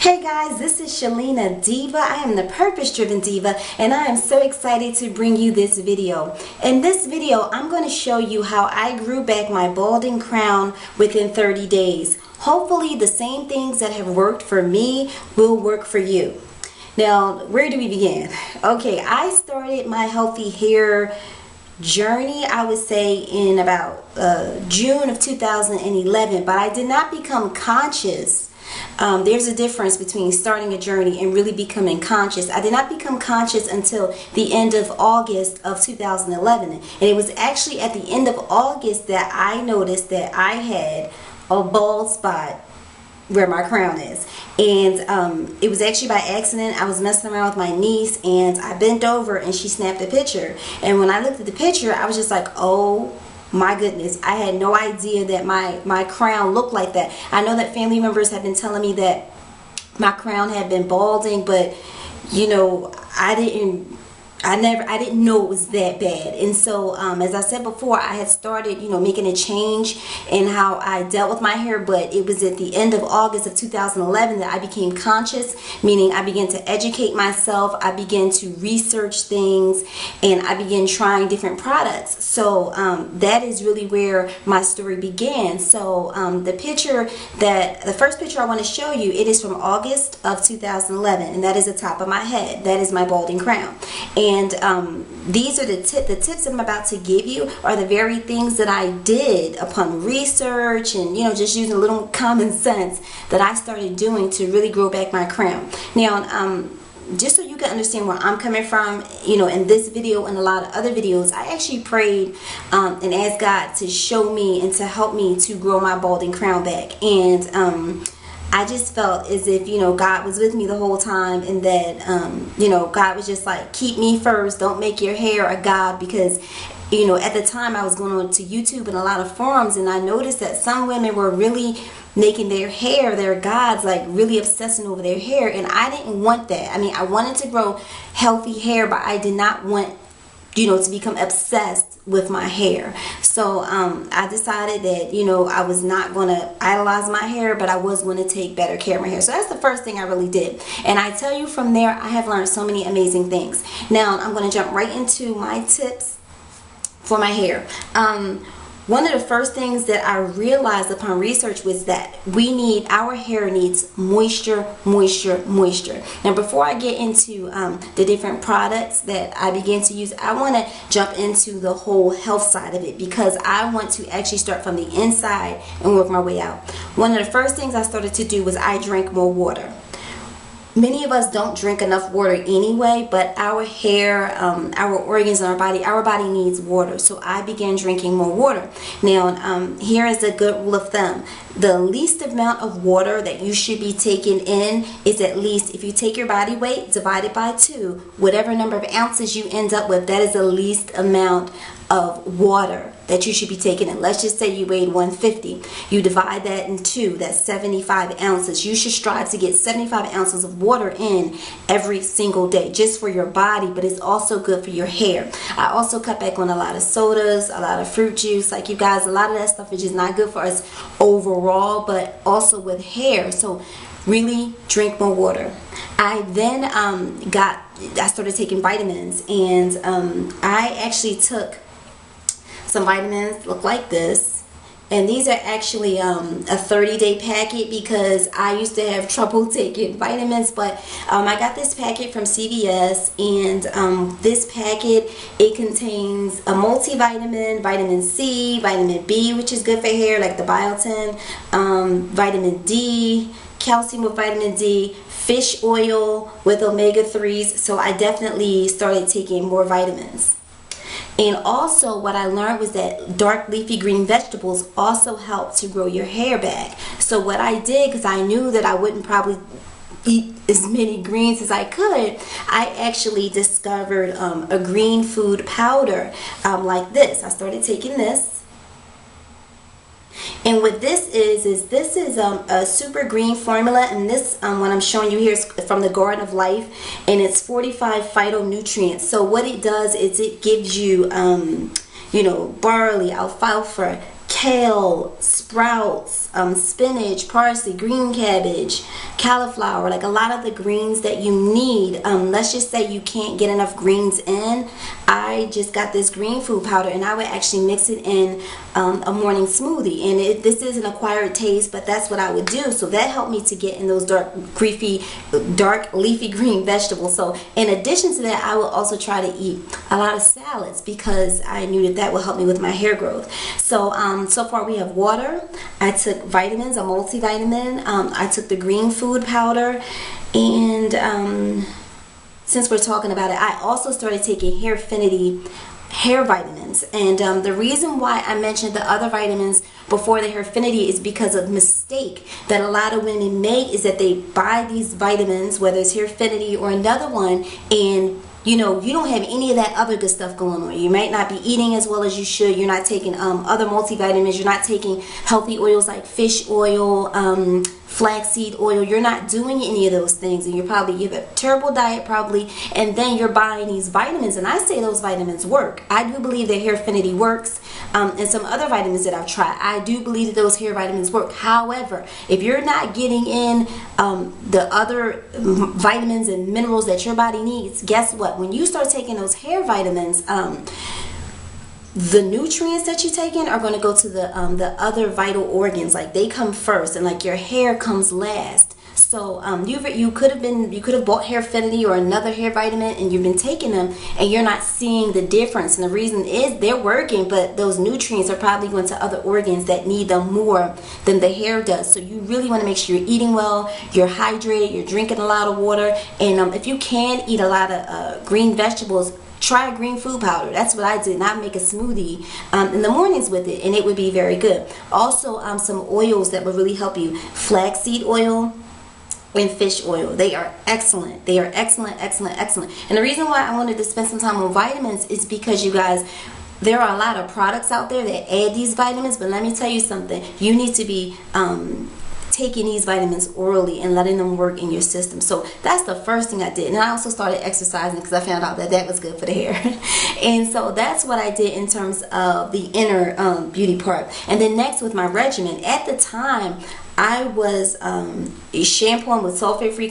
Hey guys, this is Shalena D.I.V.A. I am the purpose-driven diva, and I am so excited to bring you this video. In this video, I'm going to show you how I grew back my balding crown within 30 days. Hopefully, the same things that have worked for me will work for you. Now, where do we begin? Okay, I started my healthy hair journey, I would say, in about June of 2011, but I did not become conscious. There's a difference between starting a journey and really becoming conscious. I did not become conscious until the end of August of 2011, and it was actually at the end of August that I noticed that I had a bald spot where my crown is. And it was actually by accident. I was messing around with my niece and I bent over and she snapped a picture, and when I looked at the picture I was just like, oh my goodness, I had no idea that my crown looked like that. I know that family members have been telling me that my crown had been balding, but you know, I didn't know it was that bad. And so as I said before, I had started, you know, making a change in how I dealt with my hair, but it was at the end of August of 2011 that I became conscious, meaning I began to educate myself, I began to research things, and I began trying different products. So that is really where my story began. So the first picture I want to show you, it is from August of 2011, and that is the top of my head. That is my balding crown. And these are the tips I'm about to give you are the very things that I did upon research and, you know, just using a little common sense that I started doing to really grow back my crown. Now, just so you can understand where I'm coming from, you know, in this video and a lot of other videos, I actually prayed and asked God to show me and to help me to grow my balding crown back. And I just felt as if, you know, God was with me the whole time, and that, you know, God was just like, keep me first, don't make your hair a god, because, you know, at the time I was going on to YouTube and a lot of forums, and I noticed that some women were really making their hair their gods, like really obsessing over their hair, and I didn't want that. I mean, I wanted to grow healthy hair, but I did not want, you know, to become obsessed with my hair. So I decided that, you know, I was not going to idolize my hair, but I was going to take better care of my hair. So that's the first thing I really did. And I tell you, from there, I have learned so many amazing things. Now, I'm going to jump right into my tips for my hair. One of the first things that I realized upon research was that our hair needs moisture, moisture, moisture. Now, before I get into the different products that I began to use, I want to jump into the whole health side of it, because I want to actually start from the inside and work my way out. One of the first things I started to do was I drank more water. Many of us don't drink enough water anyway, but our hair, our organs in our body needs water. So I began drinking more water. Now, here is a good rule of thumb. The least amount of water that you should be taking in is at least, if you take your body weight divided by 2, whatever number of ounces you end up with, that is the least amount of water that you should be taking in. Let's just say you weighed 150. You divide that in 2, that's 75 ounces. You should strive to get 75 ounces of water in every single day, just for your body, but it's also good for your hair. I also cut back on a lot of sodas, a lot of fruit juice. Like, you guys, a lot of that stuff is just not good for us overall, but also with hair. So really drink more water. I then I started taking vitamins, and I actually took some vitamins, look like this, and these are actually a 30-day packet, because I used to have trouble taking vitamins, but I got this packet from CVS, and this packet, it contains a multivitamin, vitamin C, vitamin B, which is good for hair, like the biotin, vitamin D, calcium with vitamin D, fish oil with omega-3s. So I definitely started taking more vitamins. And also, what I learned was that dark leafy green vegetables also help to grow your hair back. So what I did, because I knew that I wouldn't probably eat as many greens as I could, I actually discovered a green food powder like this. I started taking this. And what this is a super green formula, and this what I'm showing you here is from the Garden of Life, and it's 45 phytonutrients. So what it does is it gives you, you know, barley, alfalfa, kale, sprouts, spinach, parsley, green cabbage, cauliflower, like a lot of the greens that you need. Let's just say you can't get enough greens in. I just got this green food powder, and I would actually mix it in a morning smoothie. And this is an acquired taste, but that's what I would do. So that helped me to get in those dark leafy green vegetables. So in addition to that, I would also try to eat a lot of salads because I knew that would help me with my hair growth. So so far we have water. I took vitamins, a multivitamin. I took the green food powder, and since we're talking about it, I also started taking Hairfinity hair vitamins. And the reason why I mentioned the other vitamins before the Hairfinity is because of the mistake that a lot of women make, is that they buy these vitamins, whether it's Hairfinity or another one, and you know, you don't have any of that other good stuff going on. You might not be eating as well as you should. You're not taking other multivitamins. You're not taking healthy oils like fish oil, flaxseed oil. You're not doing any of those things, and you have a terrible diet probably, and then you're buying these vitamins. And I say those vitamins work. I do believe that Hairfinity works, and some other vitamins that I've tried, I do believe that those hair vitamins work. However, if you're not getting in the other vitamins and minerals that your body needs, guess what? When you start taking those hair vitamins, the nutrients that you take in are going to go to the other vital organs. Like, they come first, and like your hair comes last. So you could have bought Hairfinity or another hair vitamin, and you've been taking them and you're not seeing the difference. And the reason is they're working, but those nutrients are probably going to other organs that need them more than the hair does. So you really want to make sure you're eating well, you're hydrated, you're drinking a lot of water, and if you can eat a lot of green vegetables, try a green food powder. That's what I did, and I make a smoothie in the mornings with it, and it would be very good. Also, some oils that would really help you: flaxseed oil and fish oil. They are excellent. They are excellent, excellent, excellent. And the reason why I wanted to spend some time on vitamins is because, you guys, there are a lot of products out there that add these vitamins, but let me tell you something. You need to be taking these vitamins orally and letting them work in your system. So that's the first thing I did. And I also started exercising because I found out that that was good for the hair. And so that's what I did in terms of the inner beauty part. And then next, with my regimen, at the time I was shampooing with sulfate-free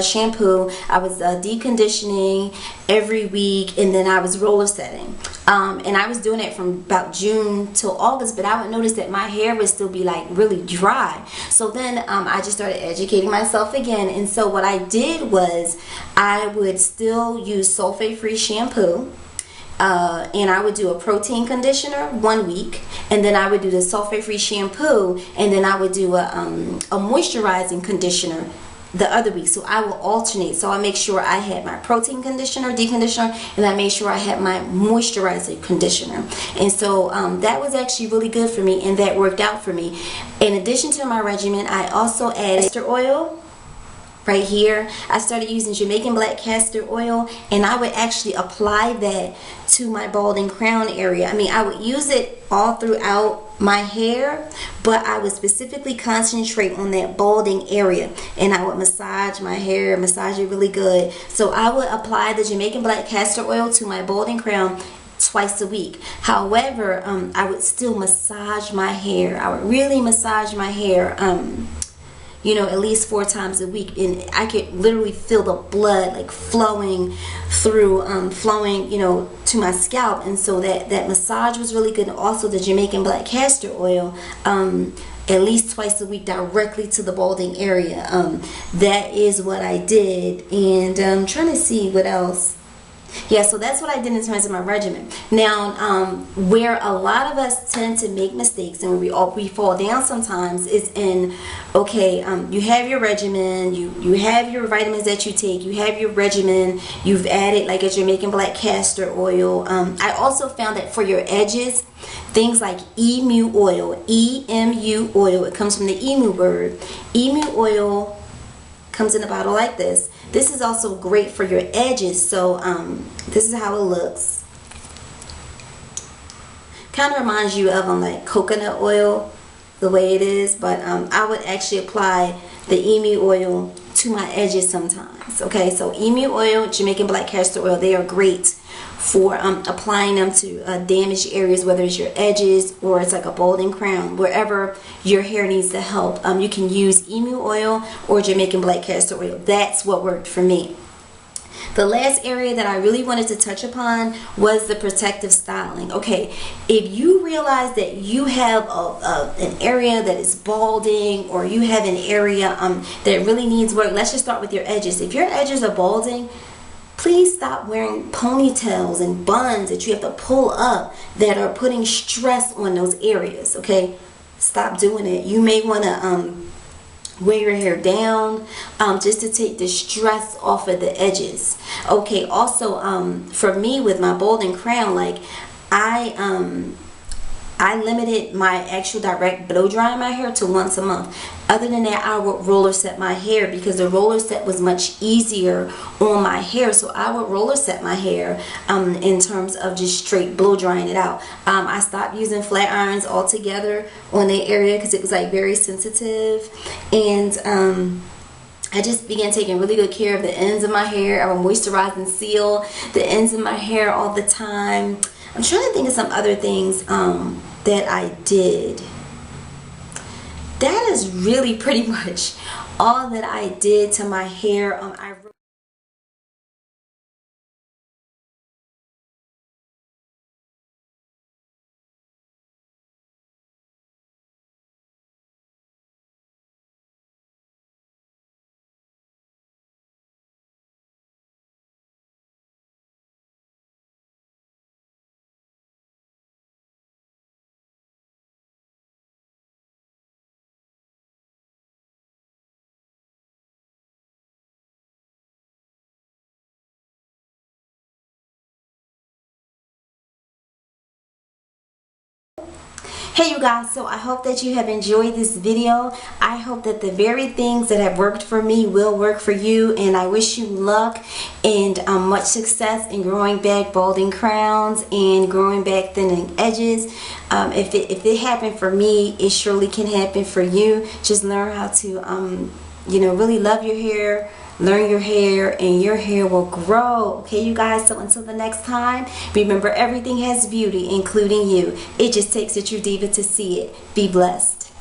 shampoo. I was deep conditioning every week, and then I was roller setting. And I was doing it from about June till August, but I would notice that my hair would still be like really dry. So then I just started educating myself again. And so what I did was I would still use sulfate-free shampoo. And I would do a protein conditioner 1 week, and then I would do the sulfate-free shampoo, and then I would do a moisturizing conditioner the other week. So I will alternate. So I make sure I had my protein conditioner, deep conditioner, and I made sure I had my moisturizer conditioner. And so that was actually really good for me, and that worked out for me. In addition to my regimen, I also added castor oil. Right here, I started using Jamaican black castor oil, and I would actually apply that to my balding crown area. I mean, I would use it all throughout my hair, but I would specifically concentrate on that balding area, and I would massage my hair, massage it really good. So I would apply the Jamaican black castor oil to my balding crown twice a week. However, I would still massage my hair. I would really massage my hair, you know, at least 4 times a week, and I could literally feel the blood like flowing through, you know, to my scalp. And so that massage was really good. And also the Jamaican black castor oil, at least twice a week, directly to the balding area. That is what I did. And I'm trying to see what else. Yeah, so that's what I did in terms of my regimen. Now, where a lot of us tend to make mistakes and where we fall down sometimes is in, okay, you have your regimen, you have your vitamins that you take, you have your regimen, you've added like a Jamaican black castor oil. I also found that for your edges, things like Emu oil, E-M-U oil, it comes from the emu bird. Emu oil comes in a bottle like this. This is also great for your edges. So this is how it looks. Kind of reminds you of like coconut oil, the way it is, but I would actually apply the emu oil to my edges sometimes. Okay, so emu oil, Jamaican black castor oil, they are great for applying them to damaged areas, whether it's your edges or it's like a balding crown, wherever your hair needs the help. You can use Emu oil or Jamaican black castor oil. That's what worked for me. The last area that I really wanted to touch upon was the protective styling. Okay, if you realize that you have an area that is balding, or you have an area that really needs work, let's just start with your edges. If your edges are balding, please stop wearing ponytails and buns that you have to pull up that are putting stress on those areas, okay? Stop doing it. You may want to wear your hair down just to take the stress off of the edges. Okay, also for me with my balding crown, like I limited my actual direct blow drying my hair to once a month. Other than that, I would roller set my hair because the roller set was much easier on my hair. So I would roller set my hair in terms of just straight blow drying it out. I stopped using flat irons altogether on the area because it was like very sensitive. And I just began taking really good care of the ends of my hair. I would moisturize and seal the ends of my hair all the time. I'm trying to think of some other things that I did. That is really pretty much all that I did to my hair. Hey you guys, so I hope that you have enjoyed this video. I hope that the very things that have worked for me will work for you, and I wish you luck and much success in growing back balding crowns and growing back thinning edges. If it happened for me, it surely can happen for you. Just learn how to you know, really love your hair, learn your hair, and your hair will grow. Okay you guys, so until the next time, remember everything has beauty, including you. It just takes a true diva to see it. Be blessed.